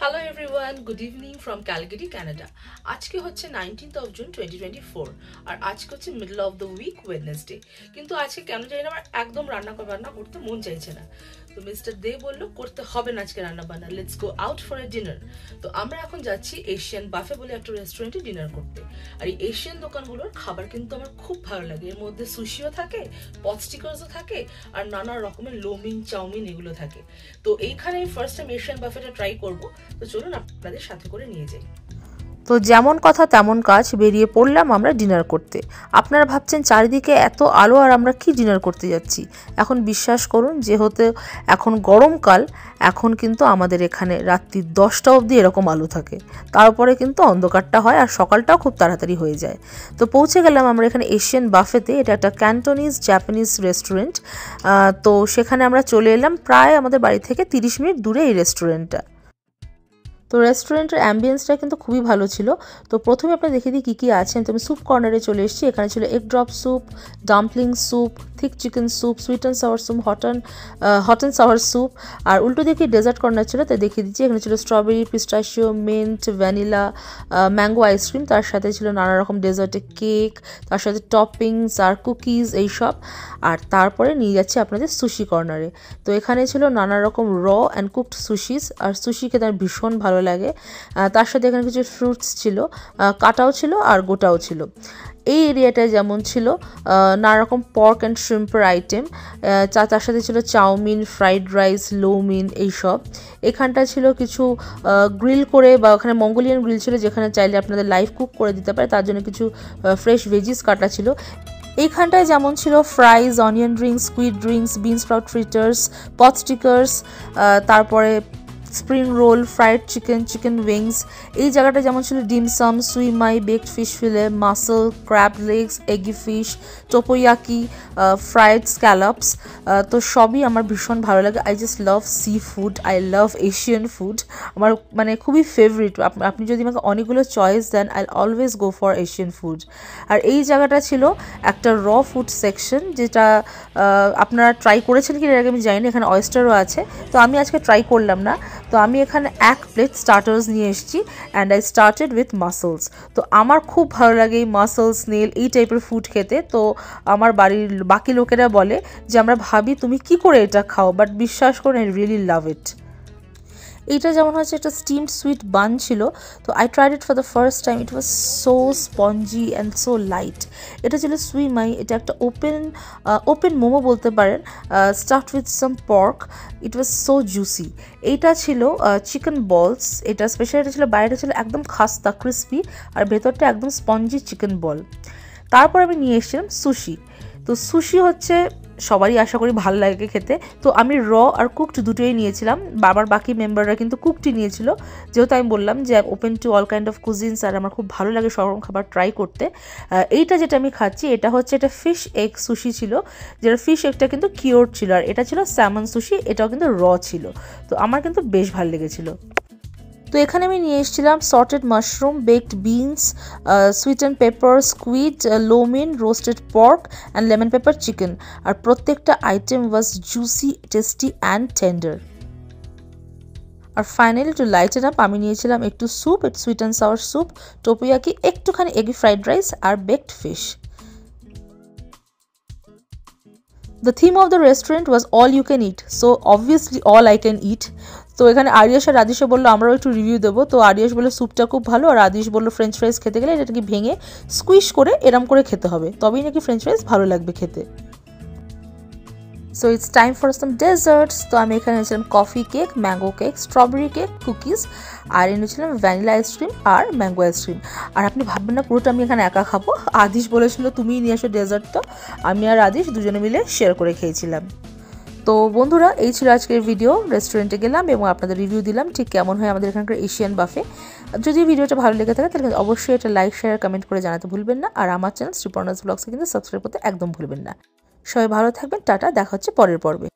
Hello everyone, good evening from Calgary, Canada. আজকে হচ্ছে 19th of June 2024 আর আজকে হচ্ছে middle of the week Wednesday। কিন্তু আজকে কেন জানি না আমার একদম রান্না করতে মন চাইছে না। তো মিস্টার দে বললো করতে হবে না আজকে রান্না বান্না, let's go out for a dinner. তো আমরা এখন যাচ্ছি এশিয়ান বাফে বলে একটা রেস্টুরেন্টে ডিনার করতে। আর এই এশিয়ান দোকানগুলোর খাবার কিন্তু আমার খুব ভালো লাগে। এর মধ্যে সুশিও থাকে, পট স্টিকার্সও থাকে আর নানা রকমের লোমিন চাউমিন এগুলো থাকে। তো এইখানে আমি ফার্স্ট টাইম এশিয়ান বাফেটা ট্রাই করবো। তো চলুন আপনাদের সাথে করে নিয়ে যাই। তো যেমন কথা তেমন কাজ, বেরিয়ে পড়লাম আমরা ডিনার করতে। আপনারা ভাবছেন চারিদিকে এত আলো আর আমরা কি ডিনার করতে যাচ্ছি। এখন বিশ্বাস করুন, যেহেতু এখন গরমকাল, এখন কিন্তু আমাদের এখানে রাত্রি 10টা অবধি এরকম আলো থাকে, তারপরে কিন্তু অন্ধকারটা হয় আর সকালটাও খুব তাড়াতাড়ি হয়ে যায়। তো পৌঁছে গেলাম আমরা এখানে এশিয়ান বাফেতে। এটা একটা ক্যান্টোনিজ জাপানিজ রেস্টুরেন্ট। তো সেখানে আমরা চলে এলাম, প্রায় আমাদের বাড়ি থেকে 30 মিনিট দূরে এই রেস্টুরেন্টটা। তো রেস্টুরেন্টের অ্যাম্বিয়েন্সটা কিন্তু খুবই ভালো ছিল। তো প্রথমে আপনি দেখিয়ে দিই কী কী আছে। তো আমি স্যুপ কর্নারে চলে এসেছি। এখানে ছিল egg drop soup, dumpling soup, thick chicken soup, sweet and sour soup, hot and sour soup. আর উল্টো দিকে ডেজার্ট কর্নার ছিল, তাই দেখিয়ে দিচ্ছি। এখানে ছিল strawberry, pistachio, mint, vanilla, mango ice cream. তার সাথে ছিল নানা রকম ডেজার্টের কেক, তার সাথে টপিংস আর কুকিজ এইসব। আর তারপরে নিয়ে যাচ্ছি আপনাদের সুশি কর্নারে। তো এখানে ছিল নানা রকম র অ্যান্ড কুকড সুশিস। আর সুশি খেতে আমার ভীষণ ভালো লাগে। তার সাথে এখানে কিছু ফ্রুটস ছিল, কাটাও ছিল আর গোটাও ছিল। এই এরিয়াটায় যেমন ছিল নানা রকম পর্ক অ্যান্ড শ্রিম্পের আইটেম, তার সাথে ছিল চাউমিন, ফ্রাইড রাইস, লোমিন এইসব। এখানটা ছিল কিছু গ্রিল করে, বা ওখানে মঙ্গোলিয়ান গ্রিল ছিল, যেখানে চাইলে আপনাদের লাইভ কুক করে দিতে পারে, তার জন্য কিছু ফ্রেশ ভেজিস কাটা ছিল। এইখানটায় যেমন ছিল fries, onion drinks, squid drinks, bean sprout fritters, pot stickers, তারপরে spring roll, fried chicken, chicken wings. এই জায়গাটা যেমন ছিল dim sum, shumai, baked fish fillet, mussel, crab legs, eggy fish, tteokbokki, fried scallops. তো সবই আমার ভীষণ ভালো লাগে। I just love seafood, I love Asian food. আমার মানে খুবই ফেভারিট। আপনি যদি আমাকে অনেকগুলো চয়েস দেন, I always go for Asian food. আর এই জায়গাটা ছিল একটা র ফুড সেকশন, যেটা আপনারা ট্রাই করেছেন কি এর আগে আমি জানি না। এখানে অয়েস্টারও আছে, তো আমি আজকে ট্রাই করলাম না। তো আমি এখানে 1 প্লেট স্টার্টার্স নিয়ে এসেছি, and I started with muscles. তো আমার খুব ভালো লাগে এই মাসল, স্নেল এই টাইপের ফুড খেতে। তো আমার বাড়ির বাকি লোকেরা বলে যে আমরা ভাবি তুমি কি করে এটা খাও, বাট বিশ্বাস করুন আই রিয়েলি লাভ ইট। এইটা যেমন হচ্ছে একটা স্টিমড সুইট বান ছিল। তো I tried it for the first time, it was so spongy and so light. এটা ছিল সুইমাই, এটা একটা ওপেন মোমো বলতে পারেন, stuffed with some pork. It was so juicy. এইটা ছিল চিকেন বলস। এটা স্পেশালিটি ছিল, বাইরেটা ছিল একদম খাস্তা ক্রিসপি, আর ভেতরটা একদম স্পঞ্জি চিকেন বল। তারপর আমি নিয়ে এসেছিলাম সুশি। তো সুশি হচ্ছে সবারই আশা করি ভালো লাগে খেতে। তো আমি র আর কুকড দুটোই নিয়েছিলাম, বাবার বাকি মেম্বাররা কিন্তু কুকডই নিয়েছিল, যেহেতু আমি বললাম যে open to all kind of cuisines, আর আমার খুব ভালো লাগে সব রকম খাবার ট্রাই করতে। এইটা যেটা আমি খাচ্ছি, এটা হচ্ছে এটা ফিশ এগ সুশি ছিল, যেটা ফিশ এগটা কিন্তু কিওর ছিল। আর এটা ছিল স্যামন সুশি, এটাও কিন্তু র ছিল। তো আমার কিন্তু বেশ ভালো লেগেছিলো। তো এখানে আমি নিয়ে এসেছিলাম sorted mushroom, baked beans, sweet and pepper, squid, lo mein, roasted pork and lemon pepper chicken. আর প্রত্যেকটা item was juicy, tasty and tender. আর ফাইনালি টু লাইটেন আপ আমি নিয়েছিলাম একটু স্যুপ, একটু sweet and sour soup, tteokbokki, একটুখানি eggy fried rice আর baked fish. The theme of the restaurant was all you can eat, so obviously all I can eat. তো এখানে Arias আর রাদিশও বললো আমরাও একটু রিভিউ দেবো। তো আরিয়াস বললো স্যুপটা খুব ভালো, আর রাদিশ বললো ফ্রেঞ্চ ফ্রাইস খেতে গেলে এটাকে ভেঙে স্কুইশ করে এরম করে খেতে হবে, তবেই নাকি ফ্রেঞ্চ ফ্রাইস ভালো লাগবে খেতে। So it's time for some desserts. তো আমি এখানে এনেছিলাম coffee cake, mango cake, strawberry cake, cookies, আর এনেছিলাম ভ্যানিলা আইসক্রিম আর ম্যাঙ্গো আইসক্রিম। আর আপনি ভাববেন না পুরোটা আমি এখানে একা খাবো, আদিশ বলেছিল তুমিই নিয়ে আসো ডেজার্ট। তো আমি আর আদিশ দুজনে মিলে শেয়ার করে খেয়েছিলাম। তো বন্ধুরা, এই ছিল আজকের ভিডিও। রেস্টুরেন্টে গেলাম এবং আপনাদের রিভিউ দিলাম ঠিক কেমন হয় আমাদের এখানকার এশিয়ান বাফে। যদি ভিডিওটা ভালো লেগে থাকে তাহলে অবশ্যই এটা লাইক, শেয়ার, কমেন্ট করে জানাতে ভুলবেন না। আর আমার চ্যানেল শ্রীপর্ণাস ব্লগসকে কিন্তু সাবস্ক্রাইব করতে একদম ভুলবেন না। সবাই ভালো থাকবেন, টাটা, দেখা হচ্ছে পরের পর্বে।